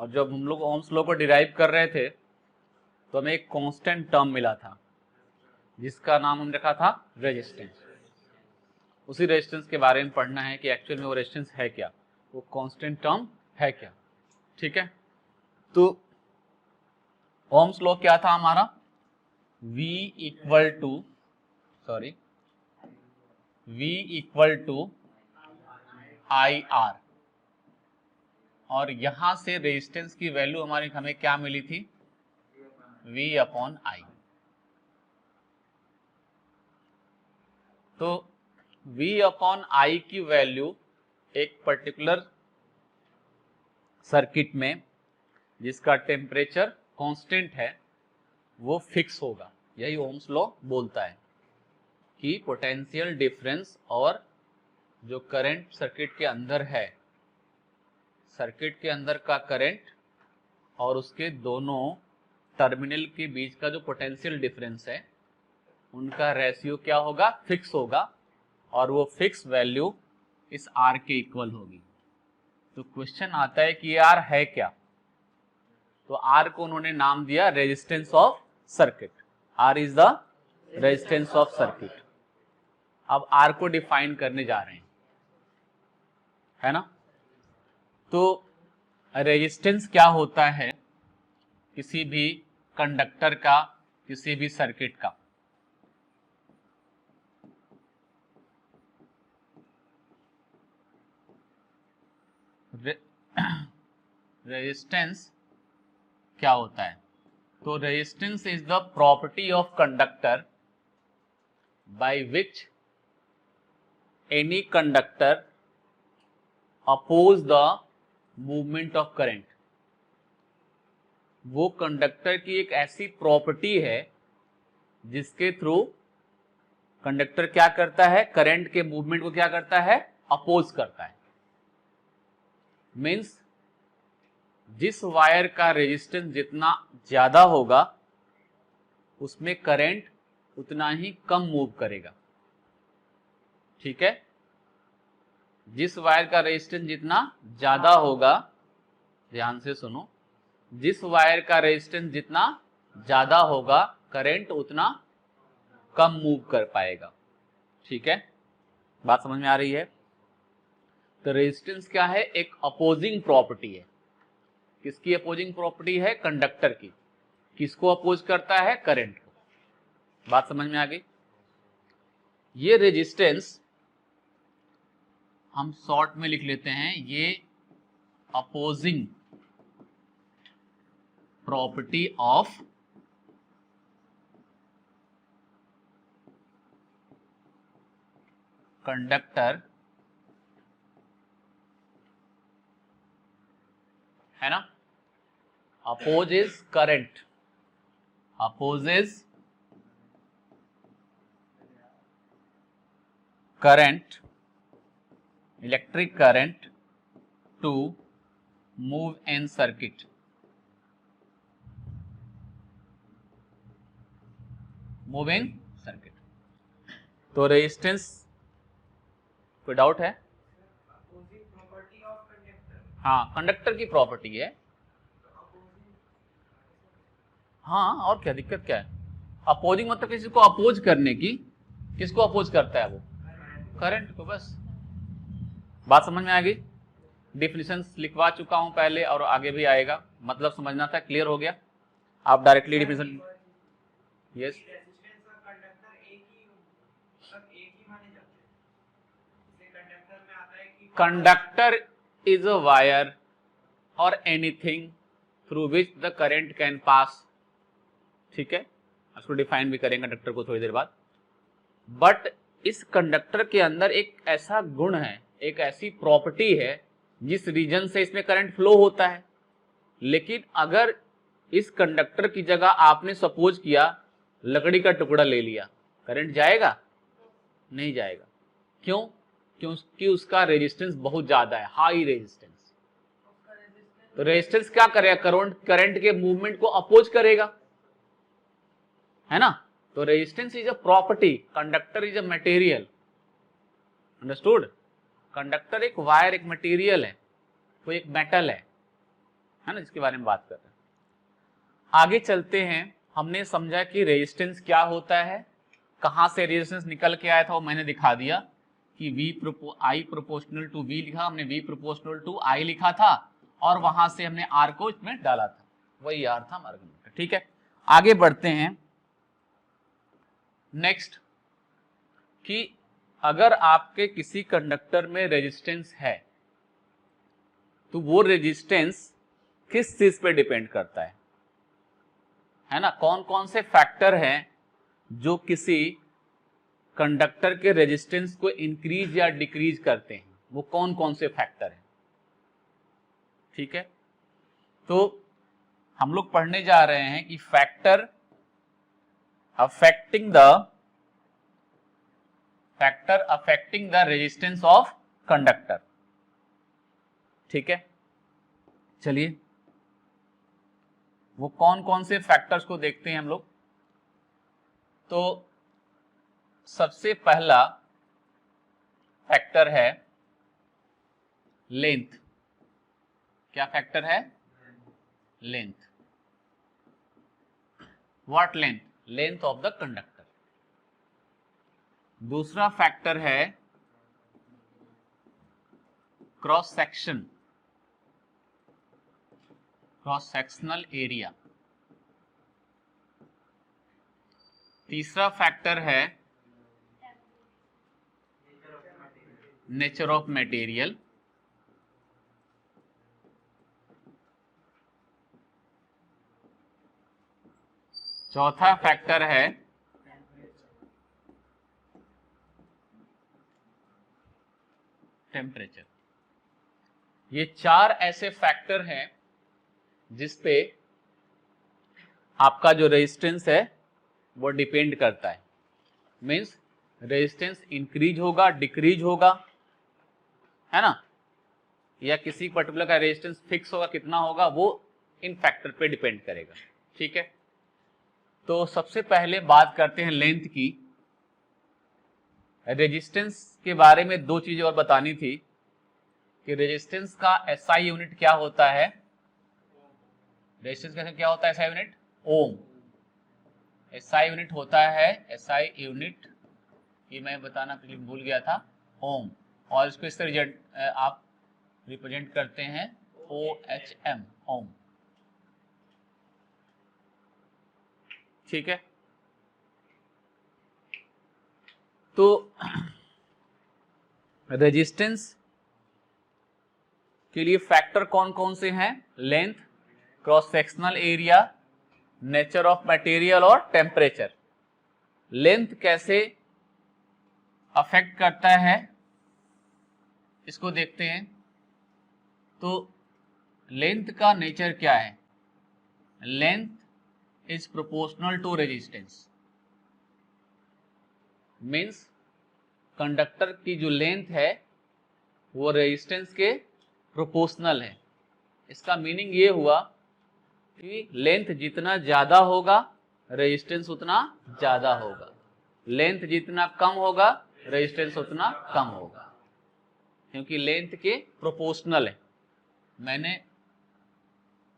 और जब हम लोग ओम्स लॉ को डिराइव कर रहे थे तो हमें एक कांस्टेंट टर्म मिला था जिसका नाम हमने रखा था रेजिस्टेंस। उसी रेजिस्टेंस के बारे में पढ़ना है कि एक्चुअल में वो रेजिस्टेंस है क्या, वो कांस्टेंट टर्म है क्या। ठीक है, तो ओम्स लॉ क्या था हमारा, V इक्वल टू IR, और यहां से रेजिस्टेंस की वैल्यू हमें क्या मिली थी, V अपॉन I। तो V अपॉन I की वैल्यू एक पर्टिकुलर सर्किट में जिसका टेम्परेचर कांस्टेंट है वो फिक्स होगा। यही ओम्स लॉ बोलता है कि पोटेंशियल डिफरेंस और जो करंट सर्किट के अंदर है, सर्किट के अंदर का करंट और उसके दोनों टर्मिनल के बीच का जो पोटेंशियल डिफरेंस है उनका रेशियो क्या होगा, फिक्स होगा, और वो फिक्स वैल्यू इस R के इक्वल होगी। तो क्वेश्चन आता है कि R है क्या, तो R को उन्होंने नाम दिया resistance of circuit. R is the resistance of circuit. अब R को डिफाइन करने जा रहे हैं, है ना। तो रेजिस्टेंस क्या होता है किसी भी कंडक्टर का, किसी भी सर्किट का। रेजिस्टेंस क्या होता है, तो resistance is the property of conductor by which any conductor oppose the movement of current. वो कंडक्टर की एक ऐसी प्रॉपर्टी है जिसके थ्रू कंडक्टर क्या करता है, करंट के मूवमेंट को क्या करता है, अपोज करता है। मीन्स जिस वायर का रेजिस्टेंस जितना ज्यादा होगा उसमें करंट उतना ही कम मूव करेगा। ठीक है, जिस वायर का रेजिस्टेंस जितना ज्यादा होगा, ध्यान से सुनो, जिस वायर का रेजिस्टेंस जितना ज्यादा होगा करंट उतना कम मूव कर पाएगा। ठीक है, बात समझ में आ रही है। तो रेजिस्टेंस क्या है, एक अपोजिंग प्रॉपर्टी है। किसकी अपोजिंग प्रॉपर्टी है, कंडक्टर की। किसको अपोज करता है, करंट को। बात समझ में आ गई। ये रेजिस्टेंस हम शॉर्ट में लिख लेते हैं, ये अपोजिंग प्रॉपर्टी ऑफ कंडक्टर, है ना। Opposes current, opposes current, electric current to move in circuit. Moving circuit. तो रेजिस्टेंस, कोई डाउट है? हाँ, कंडक्टर की प्रॉपर्टी है। हाँ, और क्या दिक्कत क्या है। अपोजिंग मतलब किसी को अपोज करने की। किसको अपोज करता है वो, करंट को। बस बात समझ में आ गई। डिफिनेशन लिखवा चुका हूं पहले और आगे भी आएगा, मतलब समझना था, क्लियर हो गया। आप directly definition, yes, conductor is a wire or anything through which the current can pass. ठीक है, उसको डिफाइन भी करेंगे कंडक्टर को थोड़ी देर बाद। बट इस कंडक्टर के अंदर एक ऐसा गुण है, एक ऐसी प्रॉपर्टी है जिस रीजन से इसमें करंट फ्लो होता है। लेकिन अगर इस कंडक्टर की जगह आपने सपोज किया लकड़ी का टुकड़ा ले लिया, करंट जाएगा? नहीं जाएगा। क्यों? क्योंकि उसका रेजिस्टेंस बहुत ज्यादा है, हाई रेजिस्टेंस। तो रेजिस्टेंस क्या करेगा, करंट के मूवमेंट को अपोज करेगा, है ना। तो resistance is a property, conductor is a material. Understood. Conductor एक वायर, एक मटेरियल है, वो एक मेटल है है ना, जिसके बारे में बात कर रहे हैं। आगे चलते हैं। हमने समझा कि रेजिस्टेंस क्या होता है, कहां से रेजिस्टेंस निकल के आया था वो मैंने दिखा दिया कि I प्रोपोर्शनल टू V लिखा, हमने V प्रोपोर्शनल टू I लिखा था और वहां से हमने R को इसमें डाला था, वही R था हमारा आर्गुमेंट। ठीक है, आगे बढ़ते हैं। नेक्स्ट कि अगर आपके किसी कंडक्टर में रेजिस्टेंस है तो वो रेजिस्टेंस किस चीज पे डिपेंड करता है ना, कौन कौन से फैक्टर हैं जो किसी कंडक्टर के रेजिस्टेंस को इंक्रीज या डिक्रीज करते हैं, वो कौन कौन से फैक्टर हैं। ठीक है, तो हम लोग पढ़ने जा रहे हैं कि factor affecting the resistance of conductor. ठीक है, चलिए वो कौन कौन से फैक्टर्स को देखते हैं हम लोग। तो सबसे पहला फैक्टर है लेंथ। क्या फैक्टर है? Length. What length? Length of the conductor. दूसरा फैक्टर है cross section, cross sectional area. तीसरा फैक्टर है नेचर ऑफ मटेरियल। चौथा फैक्टर है टेम्परेचर। ये चार ऐसे फैक्टर हैं जिसपे आपका जो रेजिस्टेंस है वो डिपेंड करता है। मींस रेजिस्टेंस इंक्रीज होगा, डिक्रीज होगा, है ना, या किसी पर्टिकुलर का रेजिस्टेंस फिक्स होगा, कितना होगा, वो इन फैक्टर पे डिपेंड करेगा। ठीक है, तो सबसे पहले बात करते हैं लेंथ की। रेजिस्टेंस के बारे में दो चीजें और बतानी थी कि रेजिस्टेंस का SI यूनिट क्या होता है। रेजिस्टेंस का क्या होता है SI यूनिट? ओम। SI यूनिट होता है, SI यूनिट ये मैं बताना भूल गया था, ओम। और इसको इस तरह आप रिप्रेजेंट करते हैं OHM, ओम। ठीक है, तो रेजिस्टेंस के लिए फैक्टर कौन कौन से हैं? Length, cross sectional area, nature of material और टेम्परेचर। लेंथ कैसे अफेक्ट करता है इसको देखते हैं। तो लेंथ का नेचर क्या है? Length is proportional to resistance. Means conductor की जो लेंथ है वो रेजिस्टेंस के प्रोपोर्शनल है। इसका मीनिंग ये हुआ कि लेंथ जितना ज्यादा होगा रेजिस्टेंस उतना ज्यादा होगा, लेंथ जितना कम होगा रेजिस्टेंस उतना कम होगा, क्योंकि लेंथ के प्रोपोर्शनल है। मैंने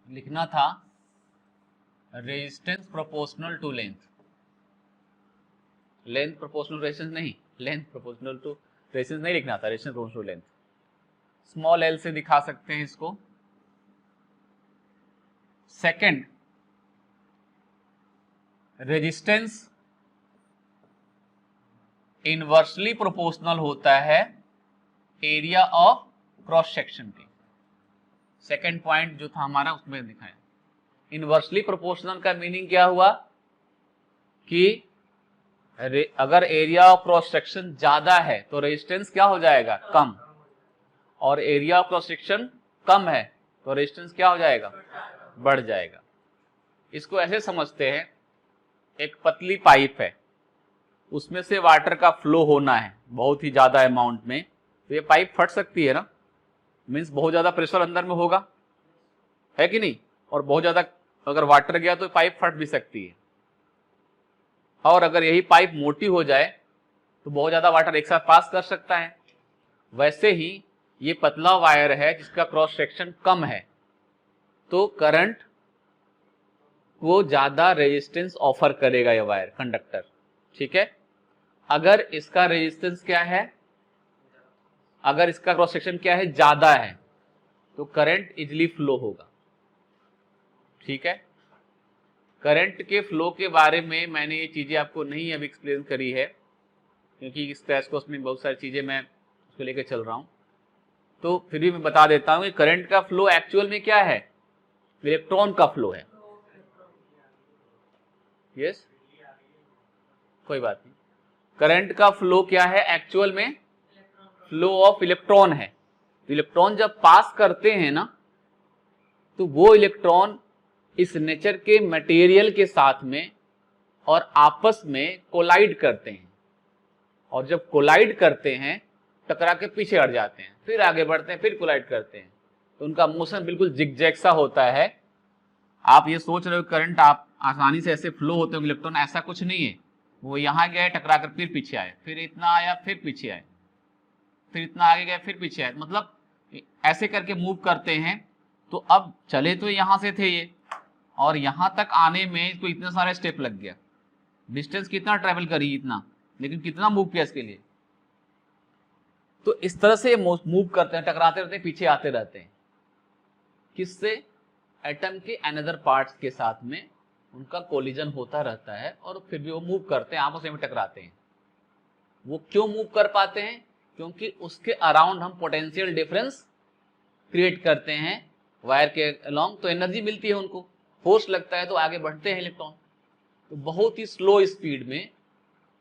लिखना था resistance proportional to length, length proportional resistance नहीं, लेंथ प्रोपोर्शनल टू रेजिस्टेंस नहीं लिखना था, resistance proportional to length. Small L से दिखा सकते हैं इसको। सेकंड, रेजिस्टेंस इनवर्सली प्रोपोर्शनल होता है एरिया ऑफ क्रॉस सेक्शन के। सेकंड पॉइंट जो था हमारा उसमें दिखाया। इनवर्सली प्रोपोर्शनल का मीनिंग क्या हुआ कि अगर एरिया ऑफ क्रॉस सेक्शन ज्यादा है तो रेजिस्टेंस क्या हो जाएगा? कम। और एरिया ऑफ क्रॉस सेक्शन कम है तो रेजिस्टेंस क्या हो जाएगा? बढ़ जाएगा। इसको ऐसे समझते हैं, एक पतली पाइप है, उसमें से वाटर का फ्लो होना है बहुत ही ज्यादा अमाउंट में, तो ये पाइप फट सकती है ना। मीन्स बहुत ज्यादा प्रेशर अंदर में होगा, है कि नहीं, और बहुत ज्यादा अगर वाटर गया तो पाइप फट भी सकती है। और अगर यही पाइप मोटी हो जाए तो बहुत ज्यादा वाटर एक साथ पास कर सकता है। वैसे ही ये पतला वायर है जिसका क्रॉस सेक्शन कम है, तो करंट को ज्यादा रेजिस्टेंस ऑफर करेगा ये वायर कंडक्टर, ठीक है। अगर इसका रेजिस्टेंस क्या है, अगर इसका क्रॉस सेक्शन क्या है, ज्यादा है, तो करंट इजिली फ्लो होगा, ठीक है। करंट के फ्लो के बारे में मैंने ये चीजें आपको नहीं अभी एक्सप्लेन करी है, क्योंकि इस क्रैश कोर्स में बहुत सारी चीजें मैं उसको लेकर चल रहा हूं, तो फिर भी मैं बता देता हूं कि करंट का फ्लो एक्चुअल में क्या है, इलेक्ट्रॉन का फ्लो है। यस, कोई बात नहीं। करंट का फ्लो क्या है एक्चुअल में, फ्लो ऑफ इलेक्ट्रॉन है। इलेक्ट्रॉन जब पास करते हैं ना, तो वो इलेक्ट्रॉन इस नेचर के मटेरियल के साथ में और आपस में कोलाइड करते हैं, और जब कोलाइड करते हैं टकरा के पीछे हट जाते हैं, फिर आगे बढ़ते हैं, फिर कोलाइड करते हैं, तो उनका मोशन बिल्कुल जिगजैग सा होता है। आप ये सोच रहे हो करंट आप आसानी से ऐसे फ्लो होते हैं इलेक्ट्रॉन, ऐसा कुछ नहीं है। वो यहां गए टकरा कर फिर पीछे आए, फिर इतना आया फिर पीछे आए, फिर इतना आगे गए फिर पीछे आए, मतलब ऐसे करके मूव करते हैं। तो अब चले तो यहां से थे ये, और यहां तक आने में इसको इतने सारे स्टेप लग गया। डिस्टेंस कितना ट्रेवल करी इतना, लेकिन कितना मूव किया इसके लिए। तो इस तरह से मूव करते हैं, टकराते रहते हैं, पीछे आते रहते हैं, किससे, एटम के अनदर पार्ट्स के साथ में उनका कोलिजन होता रहता है, और फिर भी वो मूव करते हैं, आपस में टकराते हैं। वो क्यों मूव कर पाते हैं, क्योंकि उसके अराउंड हम पोटेंशियल डिफरेंस क्रिएट करते हैं वायर के अलोंग, तो एनर्जी मिलती है उनको, फोर्स लगता है, तो आगे बढ़ते हैं इलेक्ट्रॉन। तो बहुत ही स्लो स्पीड में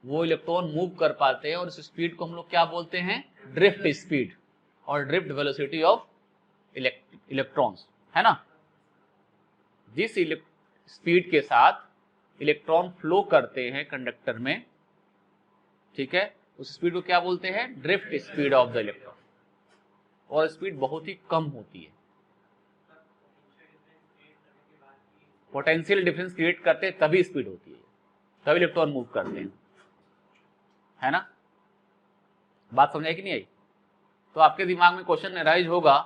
वो इलेक्ट्रॉन मूव कर पाते हैं, और इस स्पीड को हम लोग क्या बोलते हैं, ड्रिफ्ट स्पीड, और ड्रिफ्ट वेलोसिटी ऑफ इलेक्ट्रॉन्स, है ना। जिस स्पीड के साथ इलेक्ट्रॉन फ्लो करते हैं कंडक्टर में, ठीक है, उस स्पीड को क्या बोलते हैं, drift speed of the electron, और स्पीड बहुत ही कम होती है। पोटेंशियल डिफरेंस क्रिएट करते हैं तभी स्पीड होती है, तभी इलेक्ट्रॉन मूव करते हैं, है ना। बात समझ आई कि नहीं आई। तो आपके दिमाग में क्वेश्चन अराइज होगा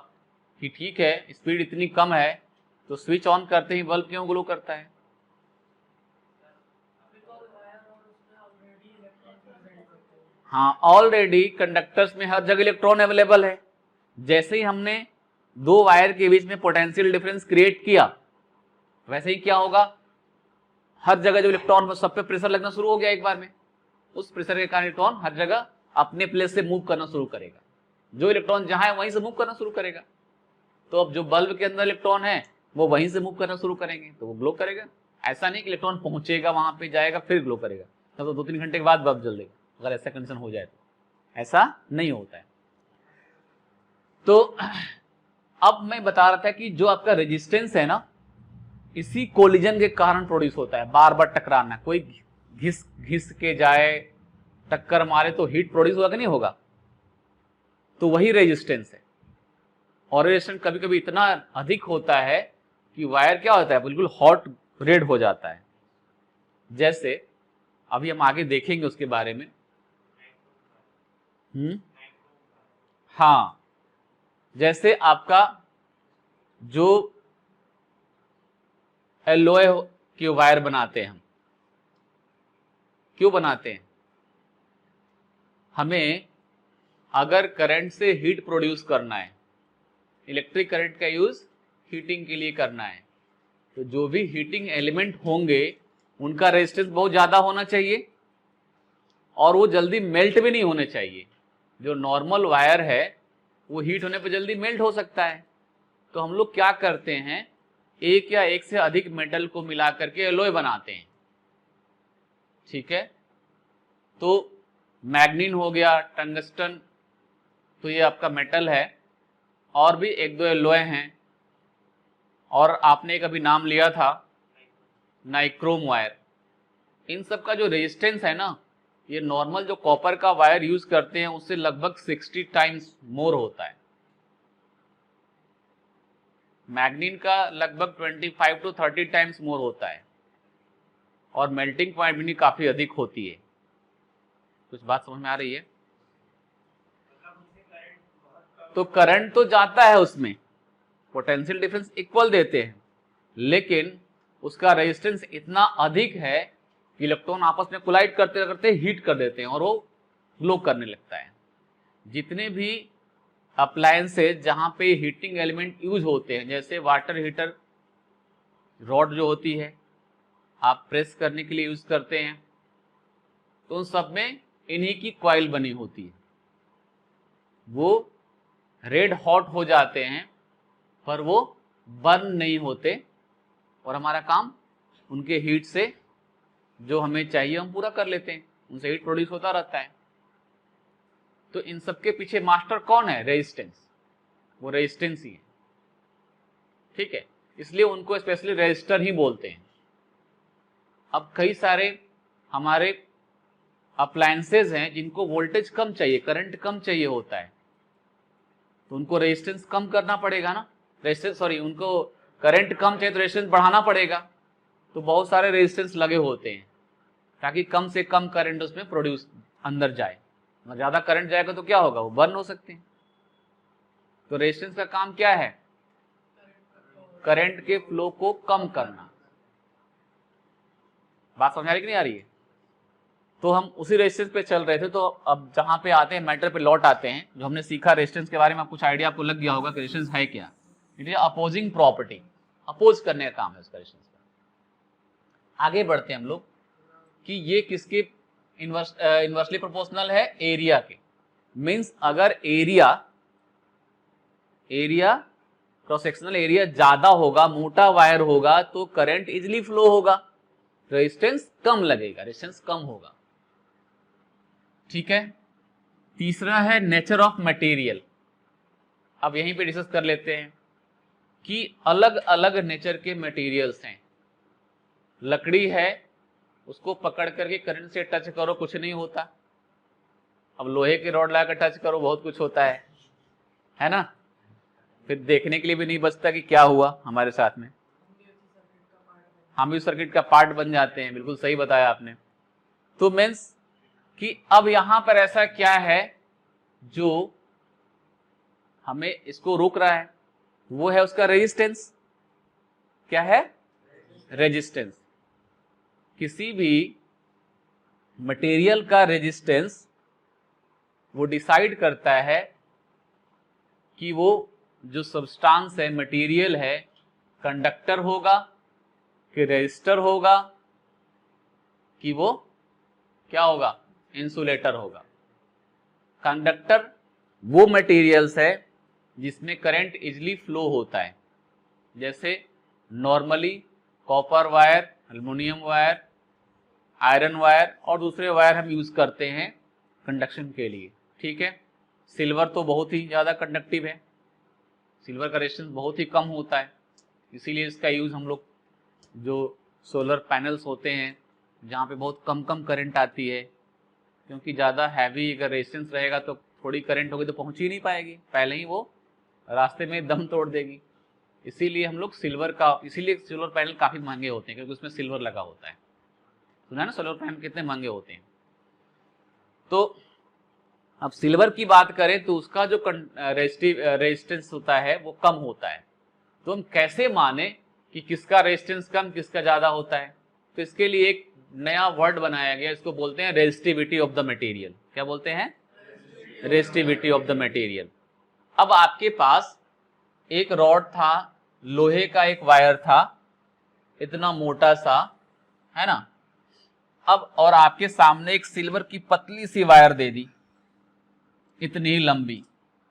कि ठीक है, स्पीड इतनी कम है, तो स्विच ऑन करते ही बल्ब क्यों ग्लो करता है। हाँ, ऑलरेडी कंडक्टर्स में हर जगह इलेक्ट्रॉन अवेलेबल है। जैसे ही हमने दो वायर के बीच में पोटेंशियल डिफरेंस क्रिएट किया, वैसे ही क्या होगा, हर जगह जो इलेक्ट्रॉन, सब पे प्रेशर लगना शुरू हो गया एक बार में। उस प्रेशर के कारण इलेक्ट्रॉन हर जगह अपने प्लेस से मूव करना शुरू करेगा, जो इलेक्ट्रॉन जहां है वहीं से मूव करना शुरू करेगा। तो अब जो बल्ब के अंदर इलेक्ट्रॉन है वो वहीं से मूव करना शुरू करेंगे, तो वो ग्लो करेगा। ऐसा नहीं कि इलेक्ट्रॉन पहुंचेगा वहां पे, जाएगा फिर ग्लो करेगा, तब तो 2-3 घंटे के बाद बल्ब जल देगा, अगर ऐसा कंडीशन हो जाए तो। ऐसा नहीं होता है। तो अब मैं बता रहा था कि जो आपका रेजिस्टेंस है ना, इसी कोलिजन के कारण प्रोड्यूस होता है, बार बार टकराना। कोई घिस घिस के जाए, टक्कर मारे, तो हीट प्रोड्यूस होगा कि नहीं होगा, तो वही रेजिस्टेंस है। और रेजिस्टेंस कभी कभी इतना अधिक होता है कि वायर क्या होता है, बिल्कुल हॉट रेड हो जाता है। जैसे अभी हम आगे देखेंगे उसके बारे में। हाँ, जैसे आपका जो एलोए की वायर बनाते हैं हम, क्यों बनाते हैं, हमें अगर करंट से हीट प्रोड्यूस करना है, इलेक्ट्रिक करंट का यूज हीटिंग के लिए करना है, तो जो भी हीटिंग एलिमेंट होंगे उनका रेजिस्टेंस बहुत ज्यादा होना चाहिए, और वो जल्दी मेल्ट भी नहीं होने चाहिए। जो नॉर्मल वायर है वो हीट होने पर जल्दी मेल्ट हो सकता है। तो हम लोग क्या करते हैं, एक या एक से अधिक मेटल को मिला करके एलॉय बनाते हैं, ठीक है। तो मैग्नीन हो गया, टंगस्टन, तो ये आपका मेटल है, और भी एक दो एलॉय हैं, और आपने एक अभी नाम लिया था नाइक्रोम वायर। इन सब का जो रेजिस्टेंस है ना, ये नॉर्मल जो कॉपर का वायर यूज करते हैं उससे लगभग 60 टाइम्स मोर होता है। मैग्नीन का लगभग 25 to 30 टाइम्स मोर होता है, और मेल्टिंग पॉइंट भी काफी अधिक होती है। कुछ बात समझ में आ रही है। तो करंट तो जाता है उसमें, पोटेंशियल डिफरेंस इक्वल देते हैं, लेकिन उसका रेजिस्टेंस इतना अधिक है कि इलेक्ट्रॉन आपस में कोलाइड करते करते हीट कर देते हैं और वो ग्लो करने लगता है। जितने भी अप्लायंसेज जहां पे हीटिंग एलिमेंट यूज होते हैं, जैसे वाटर हीटर रॉड जो होती है आप प्रेस करने के लिए यूज करते हैं, तो उन सब में इन्हीं की कॉइल बनी होती है। वो रेड हॉट हो जाते हैं पर वो बर्न नहीं होते और हमारा काम उनके हीट से जो हमें चाहिए हम पूरा कर लेते हैं, उनसे हीट प्रोड्यूस होता रहता है। तो इन सब के पीछे मास्टर कौन है? रेजिस्टेंस। वो रेजिस्टेंस ही है, ठीक है, इसलिए उनको स्पेशली रेजिस्टर ही बोलते हैं। अब कई सारे हमारे अप्लायंसेज हैं जिनको वोल्टेज कम चाहिए, करंट कम चाहिए होता है, तो उनको रेजिस्टेंस कम करना पड़ेगा ना, उनको करंट कम चाहिए तो रेजिस्टेंस बढ़ाना पड़ेगा। तो बहुत सारे रेजिस्टेंस लगे होते हैं ताकि कम से कम करंट उसमें प्रोड्यूस अंदर जाए। ज्यादा करंट जाएगा तो क्या होगा? वो बर्न हो सकते हैं। तो रेजिस्टेंस का काम क्या है? करंट के फ्लो को कम करना। बात समझ आ रही कि नहीं आ रही है? तो हम उसी रेजिस्टेंस पे चल रहे थे, तो अब जहां पे आते हैं मैटर पे लौट आते हैं। जो हमने सीखा रेजिस्टेंस के बारे में, कुछ आइडिया आपको लग गया होगा कि रेजिस्टेंस है क्या। It is opposing property, oppose करने का काम है उसका रेजिस्टेंस का। आगे बढ़ते हैं हम लोग कि ये किसके इनवर्सली प्रोपोर्शनल है? एरिया के। मींस अगर एरिया क्रॉस सेक्शनल एरिया ज्यादा होगा, मोटा वायर होगा, तो करंट इजिली फ्लो होगा, रेजिस्टेंस कम लगेगा, रेजिस्टेंस कम होगा, ठीक है। तीसरा है नेचर ऑफ मटेरियल। अब यहीं पे डिस्कस कर लेते हैं कि अलग अलग नेचर के मटेरियल्स हैं। लकड़ी है, उसको पकड़ करके करंट से टच करो कुछ नहीं होता। अब लोहे के रॉड लाकर टच करो बहुत कुछ होता है ना। फिर देखने के लिए भी नहीं बचता कि क्या हुआ हमारे साथ में, हम भी सर्किट का पार्ट बन जाते हैं। बिल्कुल सही बताया आपने। तो मीन्स कि अब यहां पर ऐसा क्या है जो हमें इसको रोक रहा है? वो है उसका रेजिस्टेंस। क्या है? रेजिस्टेंस। किसी भी मटेरियल का रेजिस्टेंस वो डिसाइड करता है कि वो जो सब्सटेंस है, मटेरियल है, कंडक्टर होगा कि रेजिस्टर होगा कि वो क्या होगा? इंसुलेटर होगा। कंडक्टर वो मटेरियल्स है जिसमें करंट इजिली फ्लो होता है, जैसे normally copper wire, aluminium wire, iron wire और दूसरे वायर हम यूज करते हैं कंडक्शन के लिए, ठीक है। सिल्वर तो बहुत ही ज्यादा कंडक्टिव है, सिल्वर का रेजिस्टेंस बहुत ही कम होता है, इसीलिए इसका यूज हम लोग जो सोलर पैनल्स होते हैं जहाँ पे बहुत कम करंट आती है, क्योंकि ज़्यादा हैवी अगर रेजिस्टेंस रहेगा तो थोड़ी करंट होगी तो पहुँच ही नहीं पाएगी, पहले ही वो रास्ते में दम तोड़ देगी। इसीलिए हम लोग इसीलिए सोलर पैनल काफ़ी महंगे होते हैं, क्योंकि उसमें सिल्वर लगा होता है। सुना ना सोलर पैनल कितने महंगे होते हैं। तो अब सिल्वर की बात करें तो उसका जो रेजिस्टेंस होता है वो कम होता है। तो हम कैसे माने कि किसका रेजिस्टेंस कम किसका ज्यादा होता है? तो इसके लिए एक नया वर्ड बनाया गया, इसको बोलते हैं रेजिस्टिविटी ऑफ द मटेरियल। क्या बोलते हैं? Resistivity of the material. अब आपके पास एक रॉड था, लोहे का एक वायर था, इतना मोटा सा, है ना। अब और आपके सामने एक सिल्वर की पतली सी वायर दे दी, इतनी ही लंबी,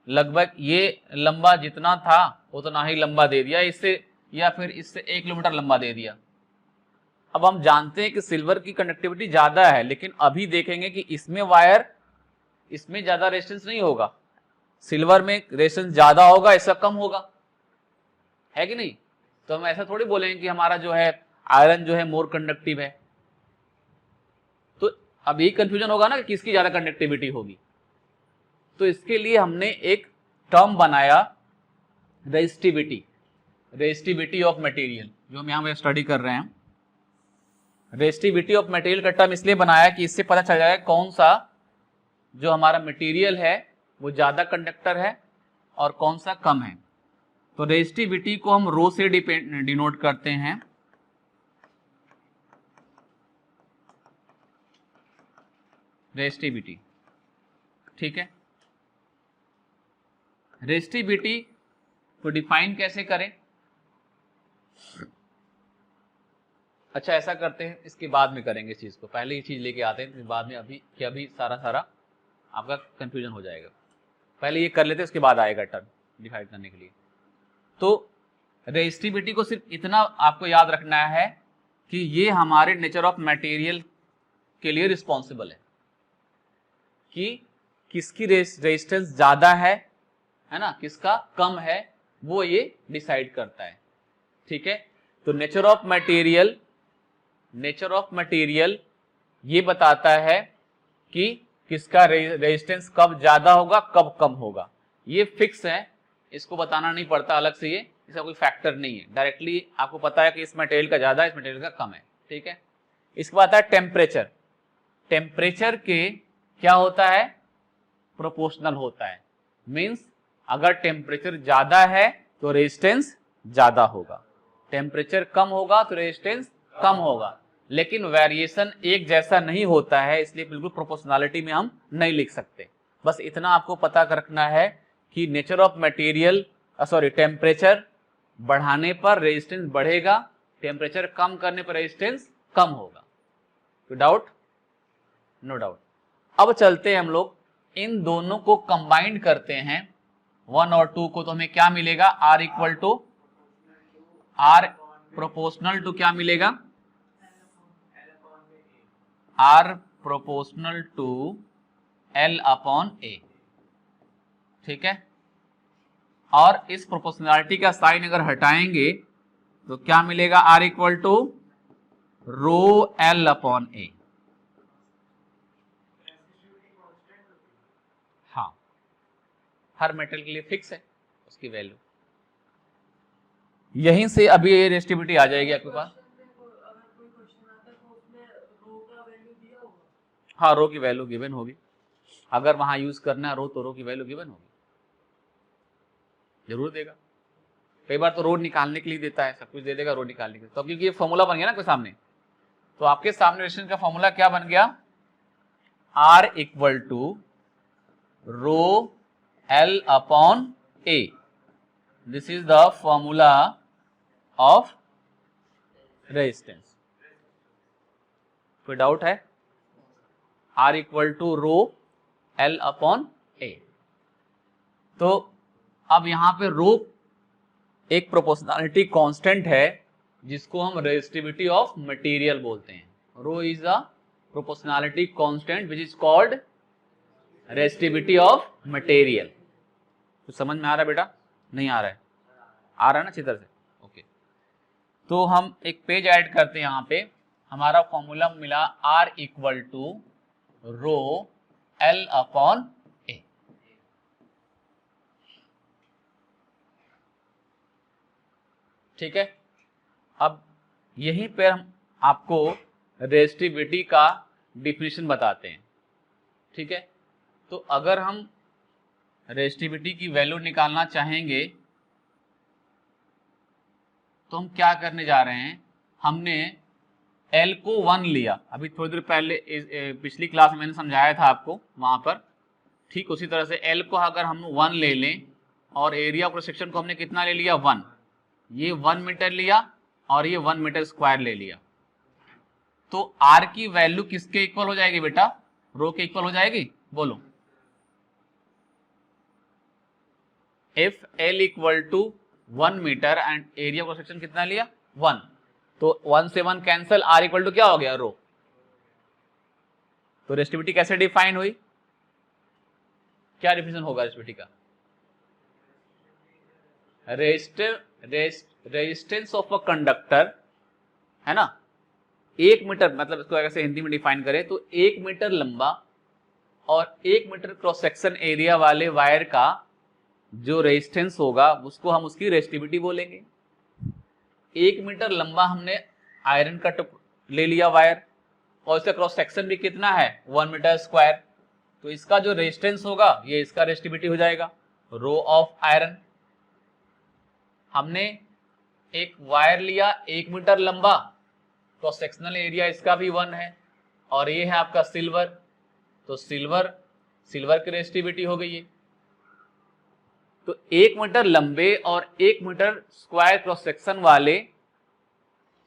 लगभग ये लंबा जितना था उतना ही लंबा दे दिया इससे, या फिर इससे 1 किलोमीटर लंबा दे दिया। अब हम जानते हैं कि सिल्वर की कंडक्टिविटी ज्यादा है, लेकिन अभी देखेंगे कि इसमें ज्यादा रेजिस्टेंस नहीं होगा, सिल्वर में रेजिस्टेंस ज्यादा होगा, इसका कम होगा, है कि नहीं। तो हम ऐसा थोड़ी बोलेंगे कि हमारा जो है आयरन जो है मोर कंडक्टिव है। तो अब यही कंफ्यूजन होगा ना कि किसकी ज्यादा कंडक्टिविटी होगी। तो इसके लिए हमने एक टर्म बनाया, रेजिस्टिविटी ऑफ मटेरियल, जो हम यहाँ पे स्टडी कर रहे हैं। रेजिस्टिविटी ऑफ मटेरियल का टर्म इसलिए बनाया कि इससे पता चल जाएगा कौन सा जो हमारा मटेरियल है वो ज्यादा कंडक्टर है और कौन सा कम है। तो रेजिस्टिविटी को हम रो से डिनोट करते हैं। रेजिस्टिविटी, ठीक है। रेजिस्टिविटी को डिफाइन कैसे करें? अच्छा ऐसा करते हैं, इसके बाद में करेंगे इस चीज को, पहले ये चीज लेके आते हैं, फिर बाद में अभी सारा आपका कंफ्यूजन हो जाएगा। पहले ये कर लेते हैं, उसके बाद आएगा टर्म डिफाइन करने के लिए। तो रेजिस्टिविटी को सिर्फ इतना आपको याद रखना है कि ये हमारे नेचर ऑफ मटेरियल के लिए रिस्पॉन्सिबल है कि किसकी रेजिस्टेंस ज्यादा है ना, किसका कम है, वो ये डिसाइड करता है, ठीक है। तो नेचर ऑफ मटेरियल ये बताता है कि किसका रेजिस्टेंस कब ज्यादा होगा कब कम होगा, ये फिक्स है, इसको बताना नहीं पड़ता अलग से, ये इसका कोई फैक्टर नहीं है, डायरेक्टली आपको पता है कि इस मटेरियल का ज्यादा है, इस मटेरियल का कम है, ठीक है। इसके बाद आता है टेम्परेचर। टेम्परेचर के क्या होता है? प्रोपोर्शनल होता है, मींस अगर टेम्परेचर ज्यादा है तो रेजिस्टेंस ज्यादा होगा, टेम्परेचर कम होगा तो रेजिस्टेंस कम होगा, लेकिन वेरिएशन एक जैसा नहीं होता है, इसलिए बिल्कुल प्रोपोर्शनलिटी में हम नहीं लिख सकते। बस इतना आपको पता रखना है कि नेचर ऑफ मटेरियल टेम्परेचर बढ़ाने पर रेजिस्टेंस बढ़ेगा, टेम्परेचर कम करने पर रेजिस्टेंस कम होगा। तो डाउट? No doubt. अब चलते हैं हम लोग इन दोनों को कंबाइंड करते हैं, 1 और 2 को, तो हमें क्या मिलेगा? R equal to R proportional to क्या मिलेगा? R proportional to L upon A, ठीक है। और इस प्रोपोर्शनलिटी का साइन अगर हटाएंगे तो क्या मिलेगा? R equal to rho L upon A। हाँ, हर मेटल के लिए फिक्स है उसकी वैल्यू। यहीं से अभी ये रेजिस्टिविटी आ जाएगी आपके पास। हाँ, रो की वैल्यू गिवन होगी, अगर वहां यूज करना है रो तो रो की वैल्यू गिवन होगी, जरूर देगा। कई बार तो रो निकालने के लिए देता है, सब कुछ दे देगा रो निकालने के लिए, तो क्योंकि ये फॉर्मूला बन गया ना आपके सामने, तो आपके सामने रेजिस्टेंस का फॉर्मूला क्या बन गया? R equal to rho L upon A। This is the formula of resistance. कोई डाउट है? R equal to rho L upon A। तो अब यहां पे रो एक प्रोपोर्शनलिटी कांस्टेंट है जिसको हम रेजिस्टिविटी ऑफ मटेरियल बोलते हैं। Rho is a proportionality constant which is called resistivity of material. तो समझ में आ रहा है बेटा? नहीं आ रहा है? आ रहा है ना अच्छी तरह से? ओके। तो हम एक पेज ऐड करते हैं, यहां पे हमारा फॉर्मूला मिला R equal to rho L upon A। ठीक है। अब यहीं पे हम आपको रेजिस्टिविटी का डिफिनेशन बताते हैं, ठीक है। तो अगर हम रेजिस्टिविटी की वैल्यू निकालना चाहेंगे तो हम क्या करने जा रहे हैं? हमने L को 1 लिया, अभी थोड़ी देर पहले पिछली क्लास में मैंने समझाया था आपको वहां पर, ठीक उसी तरह से L को अगर हम 1 ले लें और एरिया क्रॉस सेक्शन को हमने कितना ले लिया? 1। ये 1 मीटर लिया और ये 1 मीटर स्क्वायर ले लिया, तो R की वैल्यू किसके इक्वल हो जाएगी बेटा? रो के इक्वल हो जाएगी। बोलो, if L equal to 1 meter and area cross section कितना लिया? 1, तो 1 से 1 कैंसल, R इक्वल टू क्या हो गया? रो। तो रेजिस्टिविटी कैसे डिफाइन हुई? क्या डिफिनेशन होगा रेजिस्टिविटी का? रेजिस्टेंस ऑफ अ कंडक्टर, है ना, 1 मीटर, मतलब इसको अगर से हिंदी में डिफाइन करें तो 1 मीटर लंबा और 1 मीटर क्रॉस सेक्शन एरिया वाले वायर का जो रेजिस्टेंस होगा उसको हम उसकी रेजिस्टिविटी बोलेंगे। 1 मीटर लंबा हमने आयरन का ले लिया वायर और इसका क्रॉस सेक्शन भी कितना है? 1 मीटर स्क्वायर, तो इसका जो रेजिस्टेंस होगा ये इसका रेजिस्टिविटी हो जाएगा, रो ऑफ आयरन। हमने एक वायर लिया 1 मीटर लंबा, क्रॉस सेक्शनल एरिया इसका भी 1 है, और ये है आपका सिल्वर, तो सिल्वर की रेजिस्टिविटी हो गई है। तो 1 मीटर लंबे और 1 मीटर स्क्वायर क्रॉस सेक्शन वाले,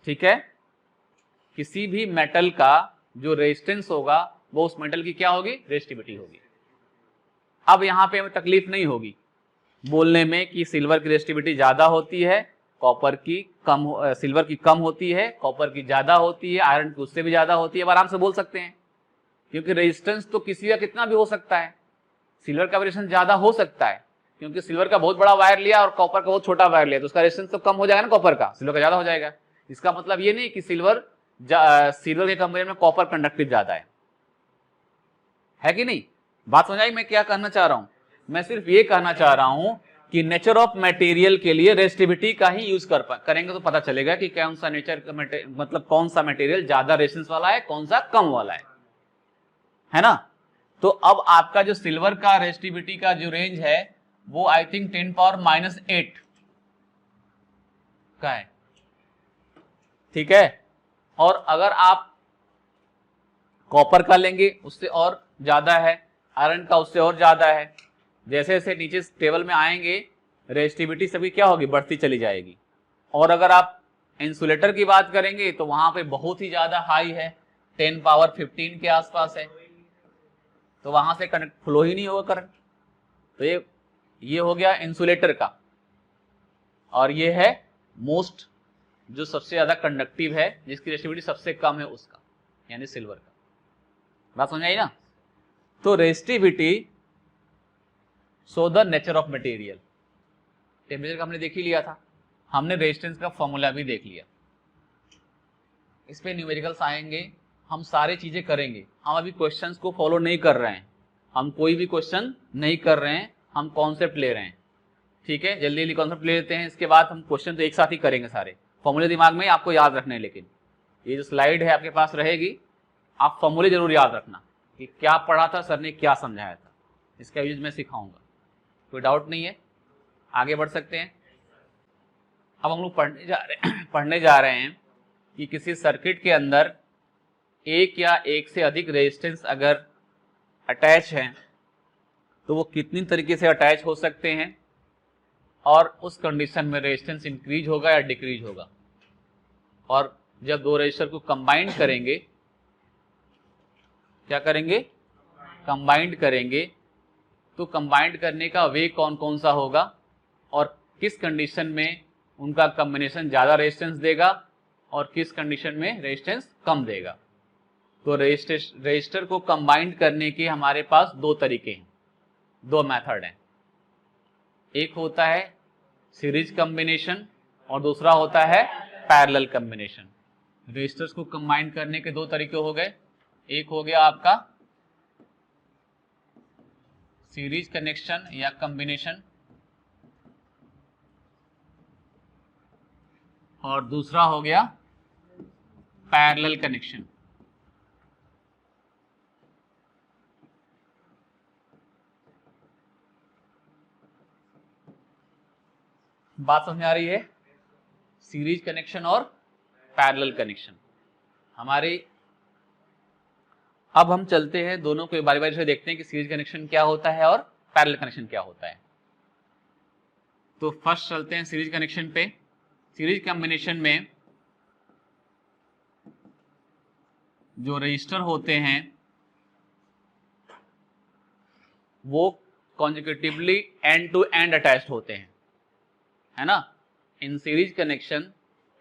ठीक है, किसी भी मेटल का जो रेजिस्टेंस होगा वो उस मेटल की क्या होगी, रेजिस्टिविटी होगी। अब यहां पे हमें तकलीफ नहीं होगी बोलने में कि सिल्वर की रेजिस्टिविटी ज्यादा होती है, कॉपर की कम, सिल्वर की कम होती है, कॉपर की ज्यादा होती है, आयरन की उससे भी ज्यादा होती है। अब आराम से बोल सकते हैं, क्योंकि रेजिस्टेंस तो किसी का कितना भी हो सकता है, सिल्वर का रेजिस्टेंस ज्यादा हो सकता है, क्योंकि सिल्वर का बहुत बड़ा वायर लिया और कॉपर का बहुत छोटा वायर लिया, तो उसका रेजिस्टेंस तो कम हो जाएगा ना, कॉपर का, सिल्वर का ज्यादा हो जाएगा। इसका मतलब ये नहीं कि सिल्वर के कंपेरिजन में कॉपर कंडक्टिव ज्यादा है कि नहीं। बात समझ आई मैं क्या कहना चाह रहा हूं? मैं सिर्फ ये कहना चाह रहा हूं कि नेचर ऑफ मटेरियल के लिए रेजिस्टिविटी का ही यूज करेंगे तो पता चलेगा कि कौन सा नेचर मतलब कौन सा मटेरियल ज्यादा रेजिस्टेंस वाला है, कौन सा कम वाला है ना। तो अब आपका जो सिल्वर का रेजिस्टिविटी का जो रेंज है वो आई थिंक 10⁻⁸ का है, ठीक है। और अगर आप कॉपर का लेंगे उससे और ज्यादा है, आयरन का उससे और ज्यादा है। जैसे जैसे नीचे टेबल में आएंगे रेजिस्टिविटी सभी क्या होगी, बढ़ती चली जाएगी। और अगर आप इंसुलेटर की बात करेंगे तो वहां पे बहुत ही ज्यादा हाई है, 10⁻15 के आसपास है, तो वहां से कनेक्ट फ्लो ही नहीं होगा करंट। तो ये हो गया इंसुलेटर का, और ये है मोस्ट जो सबसे ज्यादा कंडक्टिव है, जिसकी रेजिस्टिविटी सबसे कम है उसका, यानी सिल्वर का। बात समझ आई ना। तो resistivity so the nature of material, temperature का हमने देख ही लिया था, हमने रेजिस्टेंस का फॉर्मूला भी देख लिया। इस पे न्यूमेरिकल्स आएंगे, हम सारी चीजें करेंगे। हम अभी क्वेश्चंस को फॉलो नहीं कर रहे हैं, हम कोई भी क्वेश्चन नहीं कर रहे हैं, हम कॉन्सेप्ट ले रहे हैं, ठीक है। जल्दी जल्दी कॉन्सेप्ट ले लेते हैं, इसके बाद हम क्वेश्चन तो एक साथ ही करेंगे सारे। फॉर्मूले दिमाग में आपको याद रखने हैं, लेकिन ये जो स्लाइड है आपके पास रहेगी, आप फॉर्मूले जरूर याद रखना कि क्या पढ़ा था सर ने, क्या समझाया था, इसका यूज मैं सिखाऊंगा। कोई डाउट नहीं है, आगे बढ़ सकते हैं। अब हम लोग पढ़ने जा रहे हैं कि किसी सर्किट के अंदर एक या एक से अधिक रेजिस्टेंस अगर अटैच है तो वो कितनी तरीके से अटैच हो सकते हैं, और उस कंडीशन में रेजिस्टेंस इंक्रीज होगा या डिक्रीज होगा। और जब दो रेजिस्टर को कंबाइंड करेंगे, क्या करेंगे, कंबाइंड करेंगे, तो कंबाइंड करने का वे कौन कौन सा होगा और किस कंडीशन में उनका कॉम्बिनेशन ज्यादा रेजिस्टेंस देगा और किस कंडीशन में रेजिस्टेंस कम देगा। तो रेजिस्टर को कंबाइंड करने के हमारे पास दो तरीके हैं, दो मेथड हैं। एक होता है सीरीज कॉम्बिनेशन और दूसरा होता है पैरेलल कॉम्बिनेशन। रेजिस्टर्स को कंबाइन करने के दो तरीके हो गए, एक हो गया आपका सीरीज कनेक्शन या कॉम्बिनेशन, और दूसरा हो गया पैरेलल कनेक्शन। बात समझ आ रही है? सीरीज कनेक्शन और पैरेलल कनेक्शन हमारे। अब हम चलते हैं दोनों को बारी बारी से देखते हैं कि सीरीज कनेक्शन क्या होता है और पैरेलल कनेक्शन क्या होता है। तो फर्स्ट चलते हैं सीरीज कनेक्शन पे। सीरीज कॉम्बिनेशन में जो रजिस्टर होते हैं वो consecutively end to end attached होते हैं, है ना। In series connection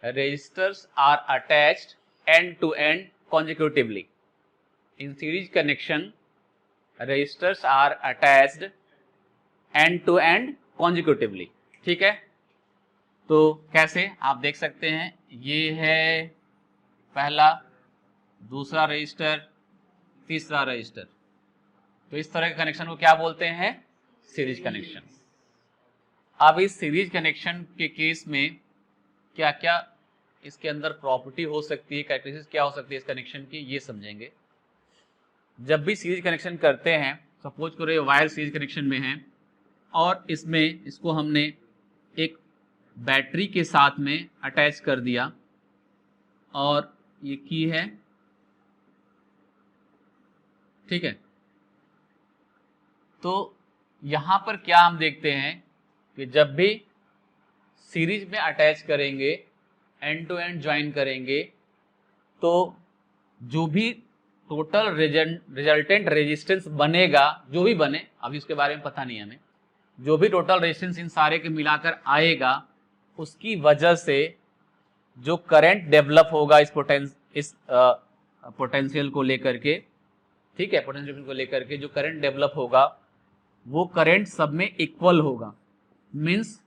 resistors are attached end to end consecutively. In series connection resistors are attached end to end consecutively, ठीक है। तो कैसे आप देख सकते हैं, ये है पहला, दूसरा रजिस्टर, तीसरा रजिस्टर। तो इस तरह के कनेक्शन को क्या बोलते हैं, सीरीज कनेक्शन। अब इस सीरीज कनेक्शन के केस में क्या क्या इसके अंदर प्रॉपर्टी हो सकती है, कैरेक्टरिस्टिक्स क्या हो सकती है इस कनेक्शन की, ये समझेंगे। जब भी सीरीज कनेक्शन करते हैं, सपोज करो ये वायर सीरीज कनेक्शन में है और इसमें इसको हमने एक बैटरी के साथ में अटैच कर दिया और ये की है, ठीक है। तो यहां पर क्या हम देखते हैं कि जब भी सीरीज में अटैच करेंगे, एंड टू एंड ज्वाइन करेंगे, तो जो भी टोटल रिजल्टेंट रेजिस्टेंस बनेगा, जो भी बने, अभी उसके बारे में पता नहीं हमें, जो भी टोटल रेजिस्टेंस इन सारे के मिलाकर आएगा, उसकी वजह से जो करंट डेवलप होगा इस पोटेंशियल को लेकर के, ठीक है, पोटेंशियल को लेकर के जो करंट डेवलप होगा वो करंट सब में इक्वल होगा। मींस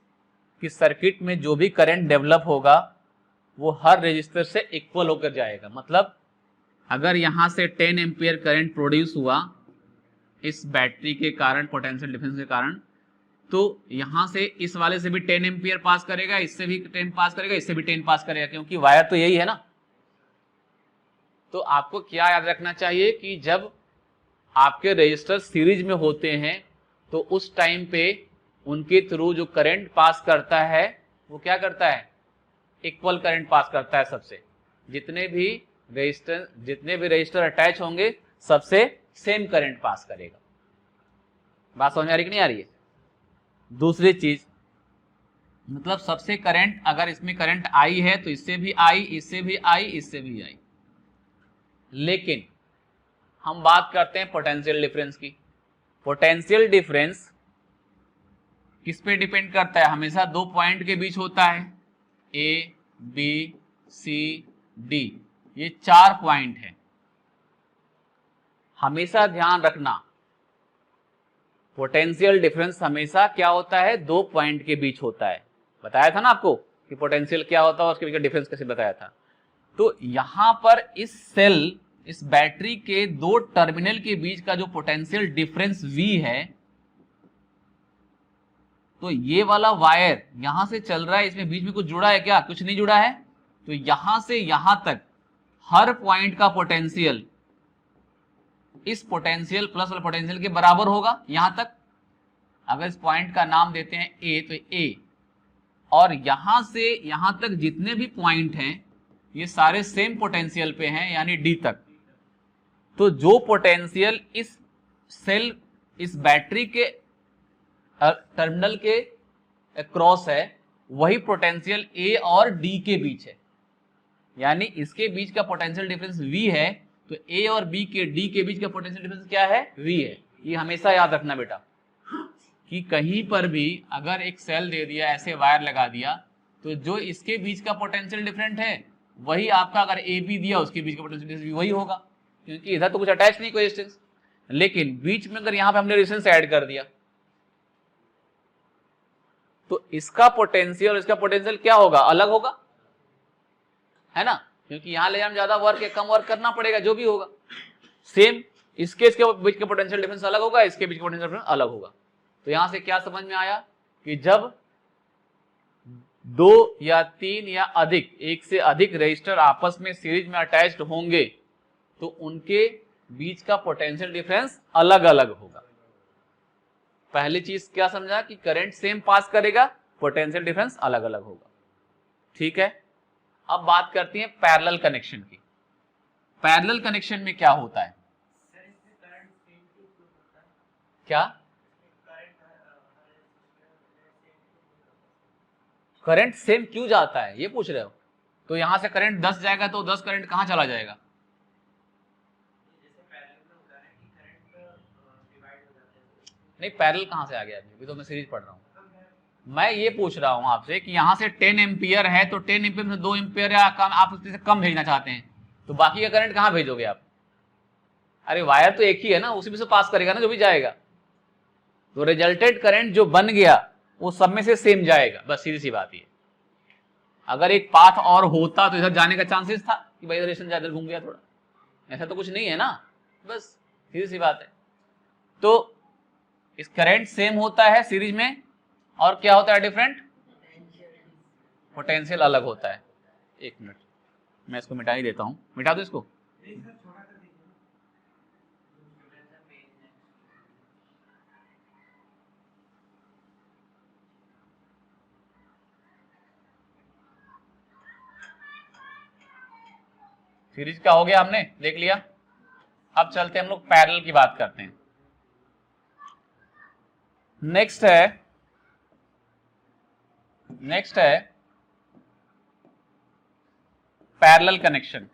कि सर्किट में जो भी करंट डेवलप होगा वो हर रेजिस्टर से इक्वल होकर जाएगा। मतलब अगर यहां से 10 एम्पियर करंट प्रोड्यूस हुआ इस बैटरी के कारण, पोटेंशियल डिफरेंस के कारण, तो यहां से इस वाले से भी 10 एम्पियर पास करेगा, इससे भी 10 पास करेगा, इससे भी 10 पास करेगा, क्योंकि वायर तो यही है ना। तो आपको क्या याद रखना चाहिए कि जब आपके रेजिस्टर सीरीज में होते हैं तो उस टाइम पे उनके थ्रू जो करंट पास करता है वो क्या करता है, इक्वल करंट पास करता है सबसे। जितने भी रजिस्टर अटैच होंगे सबसे सेम करंट पास करेगा। बात समझ में आ रही कि नहीं आ रही है? दूसरी चीज, मतलब सबसे करंट, अगर इसमें करंट आई है तो इससे भी आई, इससे भी आई, इससे भी आई। लेकिन हम बात करते हैं पोटेंशियल डिफरेंस की। पोटेंशियल डिफरेंस किस पे डिपेंड करता है? हमेशा दो पॉइंट के बीच होता है, ए बी सी डी, ये 4 पॉइंट है। हमेशा ध्यान रखना पोटेंशियल डिफरेंस हमेशा क्या होता है, 2 पॉइंट के बीच होता है। बताया था ना आपको कि पोटेंशियल क्या होता है और उसके बीच का डिफरेंस कैसे बताया था। तो यहां पर इस सेल, इस बैटरी के 2 टर्मिनल के बीच का जो पोटेंशियल डिफरेंस V है, तो ये वाला वायर यहां से चल रहा है, इसमें बीच में कुछ जुड़ा है क्या? कुछ नहीं जुड़ा है। तो यहां से यहां तक हर पॉइंट का पोटेंशियल इस पोटेंशियल प्लस वाले पोटेंशियल के बराबर होगा। यहां तक अगर इस पॉइंट का नाम देते हैं ए, तो ए, और यहां से यहां तक जितने भी पॉइंट हैं ये सारे सेम पोटेंशियल पे हैं, यानी डी तक। तो जो पोटेंशियल इस सेल, इस बैटरी के टर्मिनल के क्रॉस है, वही पोटेंशियल ए और डी के बीच है। यानी इसके बीच का पोटेंशियल डिफरेंस V है, तो A और B के D के बीच का पोटेंशियल डिफरेंस क्या है? V है। ये हमेशा याद रखना बेटा कि कहीं पर भी अगर एक सेल दे दिया, ऐसे वायर लगा दिया, तो जो इसके बीच का पोटेंशियल डिफरेंट है वही आपका, अगर AB दिया उसके बीच का पोटेंशियल डिफरेंस भी वही होगा, क्योंकि इधर तो कुछ अटैच नहीं, कोई रेजिस्टेंस। लेकिन बीच में अगर यहां पे हमने रेजिस्टेंस ऐड कर दिया तो इसका पोटेंशियल और इसका पोटेंशियल क्या होगा? अलग होगा, है ना, क्योंकि यहां ले जाने ज्यादा वर्क या कम वर्क करना पड़ेगा, जो भी होगा सेम। इसके बीच के पोटेंशियल डिफरेंस अलग होगा, इसके बीच का पोटेंशियल डिफरेंस अलग होगा। तो यहां से क्या समझ में आया कि जब 2 या 3 या अधिक, एक से अधिक रेजिस्टर आपस में सीरीज में अटैच्ड होंगे तो उनके बीच का पोटेंशियल डिफरेंस अलग अलग होगा। पहली चीज क्या समझा कि करंट सेम पास करेगा, पोटेंशियल डिफरेंस अलग अलग होगा। ठीक है, अब बात करते हैं पैरेलल कनेक्शन की। पैरेलल कनेक्शन में क्या होता है? क्या करंट सेम क्यों जाता है, ये पूछ रहे हो? तो यहां से करंट 10 जाएगा तो 10 करंट कहां चला जाएगा? नहीं, पैरेलल कहां से आ गया? अभी तो मैं सीरीज पढ़ रहा हूं। मैं ये पूछ रहा हूं आपसे कि यहां से 10 एम्पियर है, तो 10 एम्पियर में 2 एम्पियर या कम, आप उससे कम भेजना चाहते हैं, तो बाकी का करंट कहां भेजोगे आप? अरे वायर तो एक ही है ना, उसी में से पास करेगा ना जो भी जाएगा। तो रिजल्टेड करंट जो बन गया वो सब में से सेम जाएगा, बस सीधी सी बात ये। अगर एक पाथ और होता तो इधर जाने का चांसेस था कि भाई इधर ज्यादा घूम गया थोड़ा, ऐसा तो कुछ नहीं है ना, बस सीधी सी बात है। तो इस करंट सेम होता है सीरीज में, और क्या होता है डिफरेंट? पोटेंशियल अलग होता है। एक मिनट, मैं इसको मिटा ही देता हूं, मिटा दो इसको। सीरीज का हो गया, हमने देख लिया। अब चलते हम लोग पैरेलल की बात करते हैं। नेक्स्ट है पैरेलल कनेक्शन।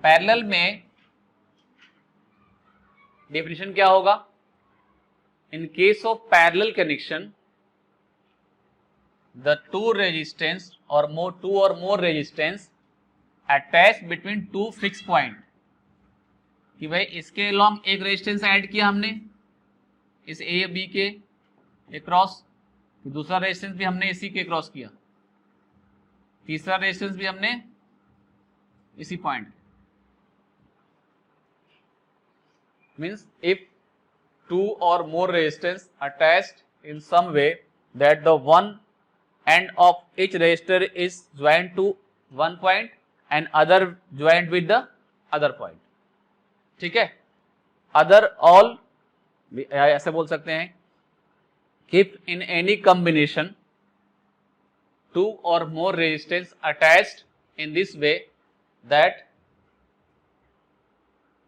पैरेलल में डेफिनेशन क्या होगा? In case of parallel connection the two resistance or more resistance attached between two fixed point, कि भाई इसके along एक रेजिस्टेंस ऐड किया हमने इस ए बी के क्रॉस, दूसरा रेजिस्टेंस भी हमने इसी के क्रॉस किया, तीसरा रेजिस्टेंस भी हमने इसी point. Means if two or more resistance attached in some way that the one end of each resistor is joined to one point and other joined with the other point, ठीक है। other all ऐसे बोल सकते हैं, if in any combination two or more resistance attached in this way that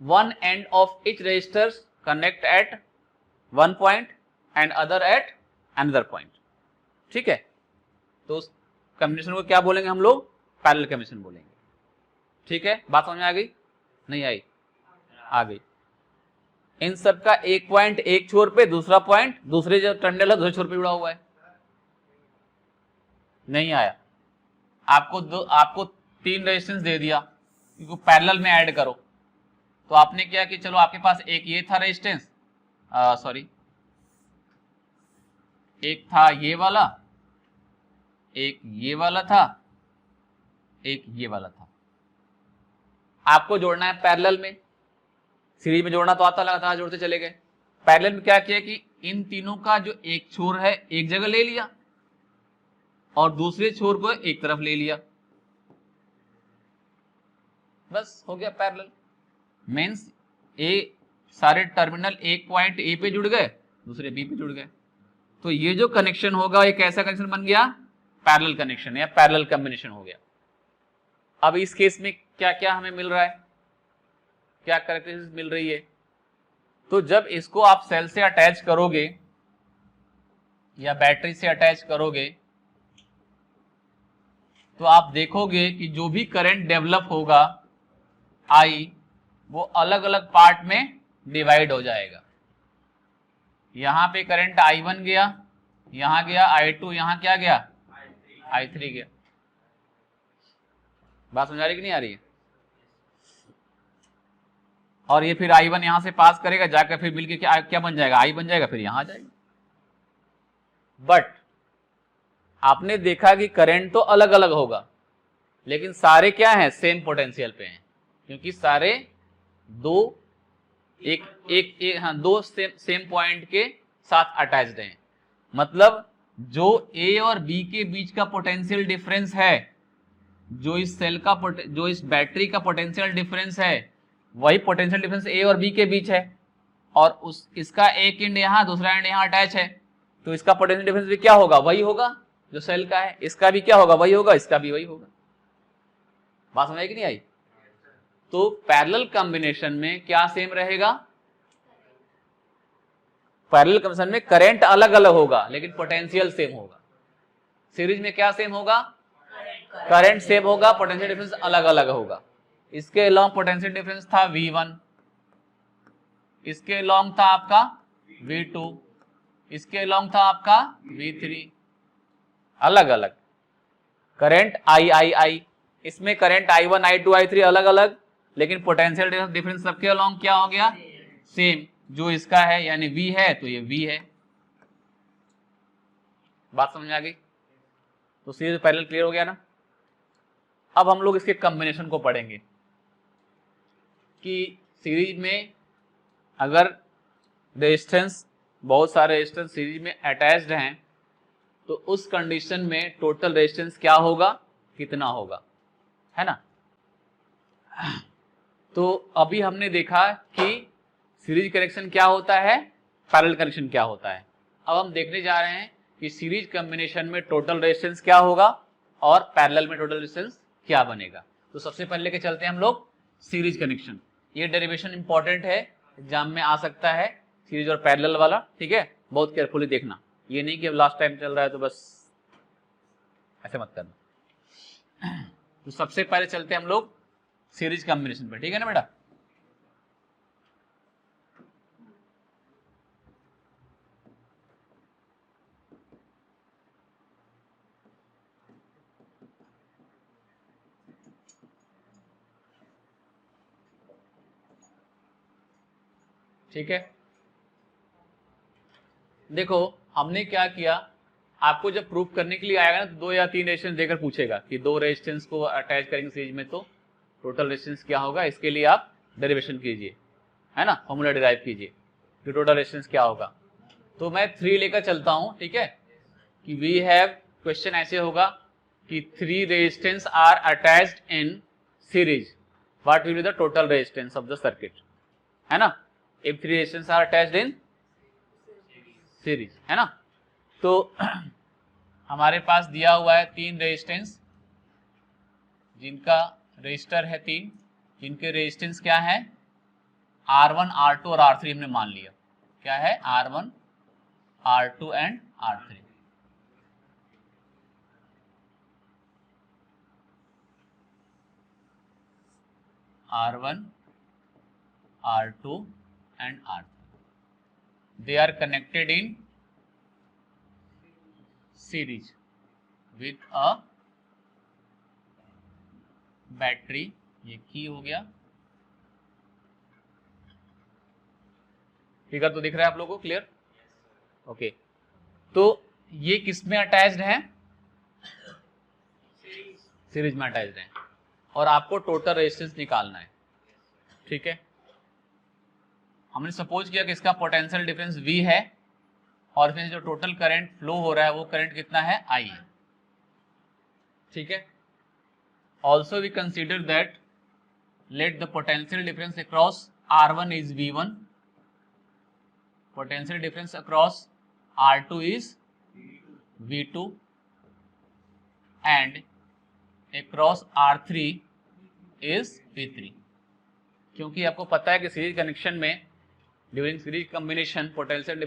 one end of each resistor connect at one point and other at another point, ठीक है। तो उस कॉम्बिनेशन को क्या बोलेंगे हम लोग? पैरेलल कॉम्बिनेशन बोलेंगे, ठीक है। बात समझ में आ गई? नहीं आई? आ गई। इन सब का एक पॉइंट एक छोर पे, दूसरा पॉइंट दूसरे जो टर्मिनल है दूसरे छोर पे जुड़ा हुआ है। नहीं आया? आपको 3 रेजिस्टेंस दे दिया क्योंकि पैरेलल में ऐड करो, तो आपने क्या कि चलो आपके पास एक ये था रेजिस्टेंस, सॉरी एक था ये वाला, एक ये वाला था, एक ये वाला था। आपको जोड़ना है पैरेलल में। सीरीज में जोड़ना तो आता लगा था, जोड़ते चले गए। पैरेलल में क्या किया कि इन तीनों का जो एक छोर है एक जगह ले लिया और दूसरे छोर को एक तरफ ले लिया, बस हो गया पैरेलल। मीन्स ए सारे टर्मिनल एक पॉइंट ए पे जुड़ गए, दूसरे बी पे जुड़ गए, तो ये जो कनेक्शन होगा ये कैसा कनेक्शन बन गया? पैरेलल कनेक्शन या पैरेलल कॉम्बिनेशन हो गया। अब इस केस में क्या क्या हमें मिल रहा है, क्या कैरेक्टरिस्टिक्स मिल रही है? तो जब इसको आप सेल से अटैच करोगे या बैटरी से अटैच करोगे तो आप देखोगे कि जो भी करंट डेवलप होगा आई, वो अलग अलग पार्ट में डिवाइड हो जाएगा। यहां पे करंट I1 गया, यहां गया I2, यहां क्या गया? I3 गया। बात समझ आ रही कि नहीं आ रही है? और ये फिर I1 यहां से पास करेगा, जाकर फिर मिलके क्या बन जाएगा? I बन जाएगा, फिर यहां आ जाएगा। बट आपने देखा कि करंट तो अलग अलग होगा, लेकिन सारे क्या हैं? सेम पोटेंशियल पे हैं, क्योंकि सारे दो सेम पॉइंट के साथ अटैच्ड हैं। मतलब जो ए और बी के बीच का पोटेंशियल डिफरेंस है, जो इस बैटरी का पोटेंशियल डिफरेंस है, वही पोटेंशियल डिफरेंस ए और बी के बीच है, और इसका एक एंड यहाँ, दूसरा एंड यहाँ अटैच है, तो इसका पोटेंशियल डिफरेंस भी क्या होगा? वही होगा जो सेल का है। इसका भी क्या होगा? वही होगा, इसका भी वही होगा। बात समझ आई कि नहीं आई? तो पैरेलल कॉम्बिनेशन में क्या सेम रहेगा? पैरेलल कॉम्बिनेशन में करंट अलग अलग होगा लेकिन पोटेंशियल सेम होगा। सीरीज में क्या सेम होगा? करंट सेम होगा, पोटेंशियल डिफरेंस अलग अलग होगा। इसके अलोंग पोटेंशियल डिफरेंस था V1, इसके अलोंग था आपका V2, इसके अलोंग था आपका V3, अलग अलग। करंट I, इसमें करंट I1, I2, I3 अलग अलग, लेकिन पोटेंशियल डिफरेंस सबके अलोंग क्या हो गया? सेम। जो इसका है यानी V है तो ये V है। बात समझ में आ गई? तो सीरीज पैरेलल क्लियर हो गया ना। अब हम लोग इसके कॉम्बिनेशन को पढ़ेंगे कि सीरीज में अगर रेजिस्टेंस, बहुत सारे रेजिस्टेंस सीरीज में अटैच्ड हैं, तो उस कंडीशन में टोटल रेजिस्टेंस क्या होगा, कितना होगा, है ना। तो अभी हमने देखा कि सीरीज कनेक्शन क्या होता है, पैरेलल कनेक्शन क्या होता है। अब हम देखने जा रहे हैं कि सीरीज कॉम्बिनेशन में टोटल रेजिस्टेंस क्या होगा और पैरेलल में टोटल रेजिस्टेंस क्या बनेगा। तो सबसे पहले लेके चलते हैं हम लोग सीरीज कनेक्शन। ये डेरिवेशन इंपॉर्टेंट है, एग्जाम में आ सकता है, सीरीज और पैरेलल वाला, ठीक है, बहुत केयरफुली देखना, ये नहीं कि अब लास्ट टाइम चल रहा है तो बस ऐसे मत करना। तो सबसे पहले चलते हैं हम लोग सीरीज कॉम्बिनेशन पे, ठीक है ना बेटा। ठीक है, देखो हमने क्या किया, आपको जब प्रूफ करने के लिए आएगा ना तो 2 या 3 रेजिस्टेंस देकर पूछेगा कि 2 रेजिस्टेंस को अटैच करेंगे सीरीज में तो टोटल रेजिस्टेंस क्या होगा, इसके लिए आप डेरिवेशन कीजिए, है ना, फॉर्मूला डिराइव कीजिए कि टोटल रेजिस्टेंस क्या होगा। तो मैं 3 लेकर चलता हूं, ठीक है, कि वी हैव, क्वेश्चन ऐसे होगा कि 3 resistance R attached in series, what will be the total resistance of the circuit, है ना, if 3 resistance R attached in series, है ना। तो हमारे पास दिया हुआ है 3 रेजिस्टेंस, जिनका रेजिस्टर है 3, जिनके रेजिस्टेंस क्या है R1, R2 और R3 हमने मान लिया, क्या है R1, R2 and R3। R1, R2 and R3, they are connected in series with a battery, ये की हो गया, फिगर तो दिख रहा है आप लोगों को, क्लियर, ओके। तो ये किस में अटैच्ड है, सीरीज में अटैच्ड है, और आपको टोटल रेजिस्टेंस निकालना है, ठीक है। हमने सपोज किया कि इसका पोटेंशियल डिफरेंस V है और फिर जो टोटल करंट फ्लो हो रहा है वो करंट कितना है I है, ठीक है। Also we consider that let the potential difference across R1 is V1, potential difference across R2 is V2 and across R3 is V3, क्योंकि आपको पता है कि सीरीज कनेक्शन में during series combination potential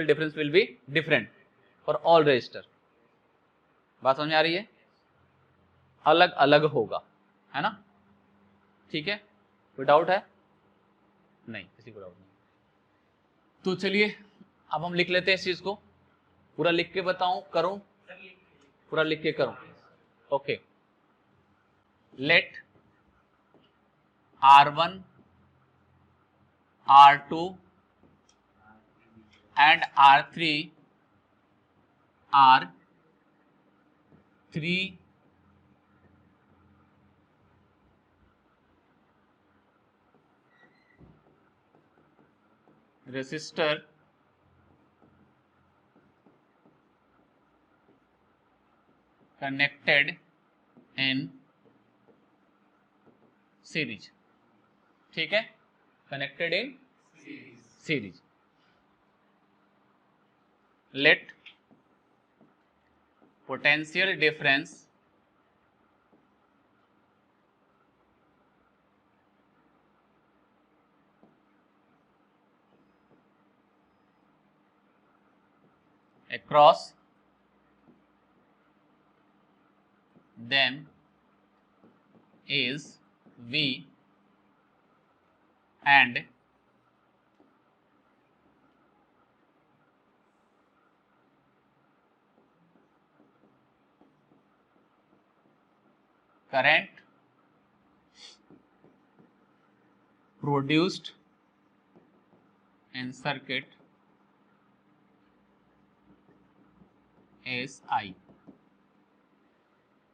difference will be different for all resistor. बात समझ आ रही है, अलग अलग होगा, है ना, ठीक है, कोई डाउट है, नहीं किसी को डाउट नहीं। तो चलिए अब हम लिख लेते हैं इस चीज को, पूरा लिख के बताऊं करूं, पूरा लिख के करूं, okay. Let R1, R2 and R3 are 3 resistor connected in series, ठीक है, connected in series. Let potential difference across them is V and current produced in circuit is I,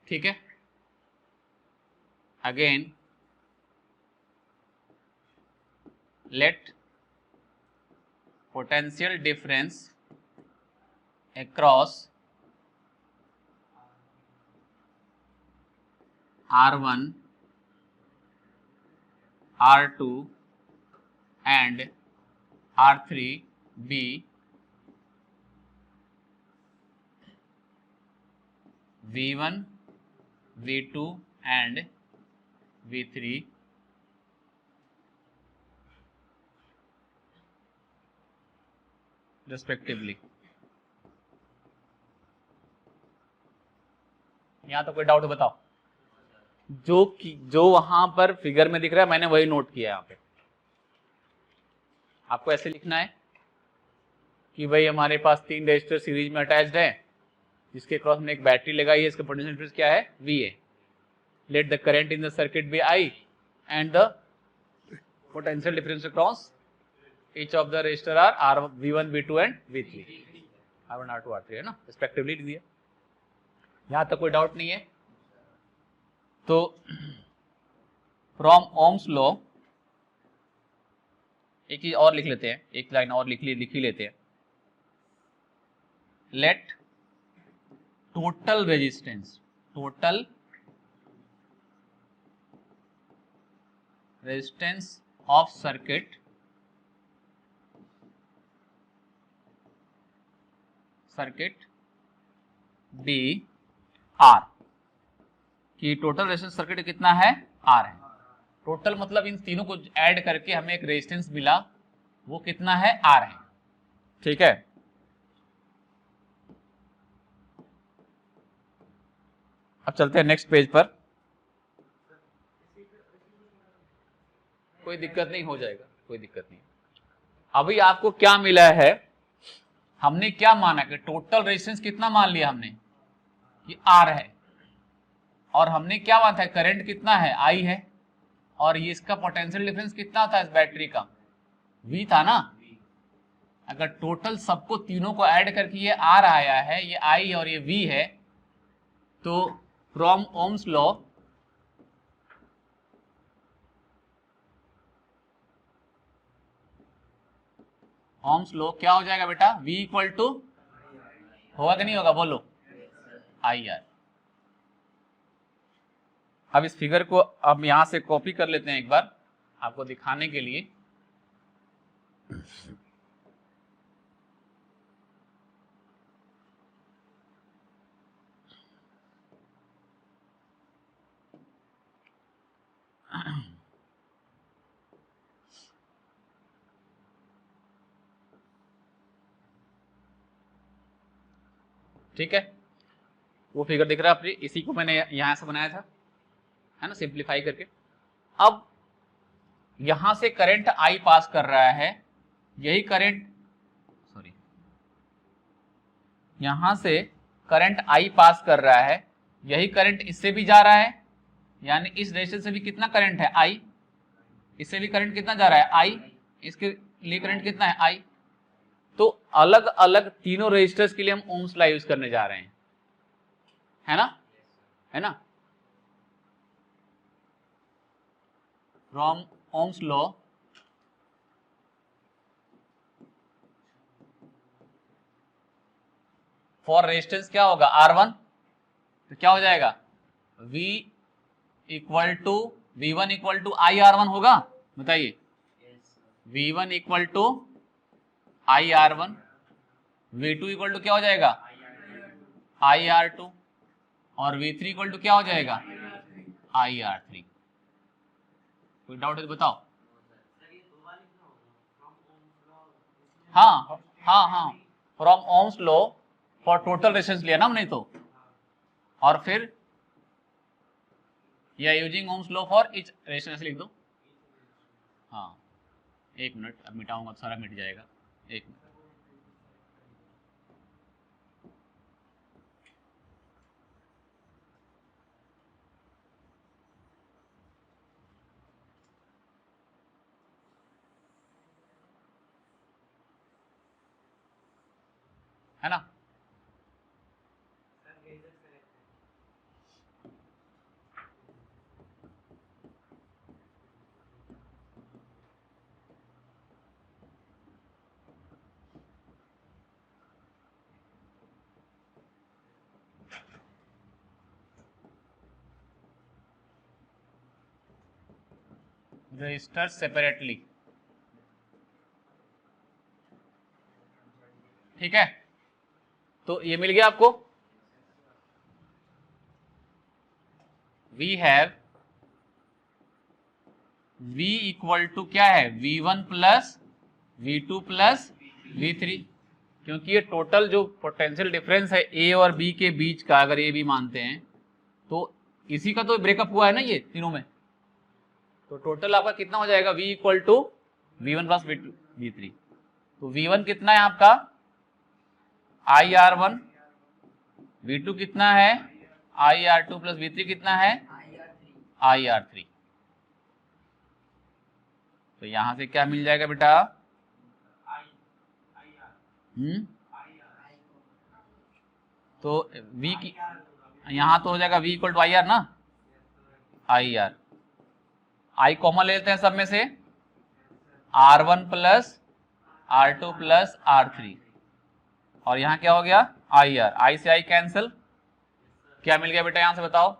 ठीक है। Again let potential difference across R1, R2 and R3 be V1, V2 and V3 respectively। यहां तो कोई doubt बताओ? जो वहां पर figure में दिख रहा है मैंने वही नोट किया। यहाँ पे आपको ऐसे लिखना है कि भाई हमारे पास 3 रेजिस्टर सीरीज में अटैच्ड है, जिसके क्रॉस में एक बैटरी लगाई है, इसका पोटेंशियल डिफरेंस क्या है? VA। Let the current in the circuit be I and the potential difference across each of the resistor are V1, V2 and V3, R1, R2, R3 है ना, रिस्पेक्टिवली दिया। यहां तक कोई डाउट नहीं है? तो फ्रॉम ओम्स लॉ एक चीज और लिख लेते हैं, एक लाइन और लिख ही लेते हैं। Let total resistance of circuit be R, कि टोटल रेजिस्टेंस सर्किट कितना है? R है। टोटल मतलब इन तीनों को ऐड करके हमें एक रेजिस्टेंस मिला, वो कितना है? R है। ठीक है, अब चलते हैं नेक्स्ट पेज पर। कोई दिक्कत नहीं, हो जाएगा, कोई दिक्कत नहीं। अभी आपको क्या मिला है? हमने क्या माना कि टोटल रेजिस्टेंस कितना मान लिया हमने कि R है, और हमने क्या माना था? करंट कितना है? I है, और ये इसका पोटेंशियल डिफरेंस कितना था इस बैटरी का? V था ना। अगर टोटल सबको तीनों को ऐड करके ये R आया है, ये I और ये V है, तो फ्रॉम ओम्स लॉ क्या हो जाएगा बेटा? V इक्वल टू होगा कि नहीं होगा? बोलो, IR। अब इस फिगर को अब यहां से कॉपी कर लेते हैं एक बार आपको दिखाने के लिए। ठीक है, वो फिगर दिख रहा है आपको, इसी को मैंने यहां से बनाया था, है ना, सिंप्लीफाई करके। अब यहां से करंट I पास कर रहा है, यही करंट, सॉरी, यहां से करंट I पास कर रहा है, यही करंट इससे भी जा रहा है, यानी इस रेजिस्टेंस से भी कितना करंट है? I। इससे भी करंट कितना जा रहा है? I। इसके लिए करंट कितना है? I। तो अलग अलग तीनों रेजिस्टर्स के लिए हम ओम्स लॉ यूज करने जा रहे हैं, है ना, है ना। From Ohm's law for resistance क्या होगा? R1, तो क्या हो जाएगा? V equal to V1 equal to IR1 होगा, बताइए। V1 equal to IR1, V2 equal to क्या हो जाएगा? IR2, और V3 इक्वल टू क्या हो जाएगा? IR3। कोई डाउट है तो बताओ। हाँ हाँ हाँ, from Ohm's law for total resistance लिया ना हमने तो, और फिर या using ohms law for each resistance लिख दो। हाँ, एक मिनट, अब मिटाऊंगा तो सारा मिट जाएगा, एक मिनट। है ना, रजिस्टर सेपरेटली। ठीक है, तो ये मिल गया आपको। We have V equal to क्या है, V1 plus V2 plus V3, क्योंकि ये टोटल जो पोटेंशियल डिफरेंस है A और B के बीच का, अगर A B मानते हैं तो इसी का तो ब्रेकअप हुआ है ना ये तीनों में, तो टोटल आपका कितना हो जाएगा, V equal to V1 plus V2 V3। तो V1 कितना है आपका IR1, V2 कितना है IR2 प्लस V3 कितना है IR3। तो यहां से क्या मिल जाएगा बेटा, तो V की यहां तो हो जाएगा V इक्वल टू IR ना, IR, I कॉमन ले लेते हैं सब में से, R1 plus R2 plus R3, और यहाँ क्या हो गया IR, I से I कैंसिल, क्या मिल गया बेटा यहां से बताओ।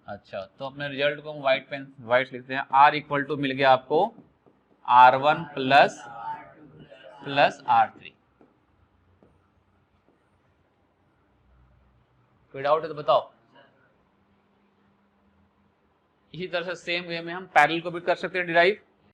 अच्छा, तो अपने रिजल्ट को हम व्हाइट लिखते हैं, R इक्वल टू मिल गया आपको R1 प्लस R3। कोई डाउट है तो बताओ। इसी तरह से सेम वे में हम पैरेलल को भी कर सकते हैं डिराइव।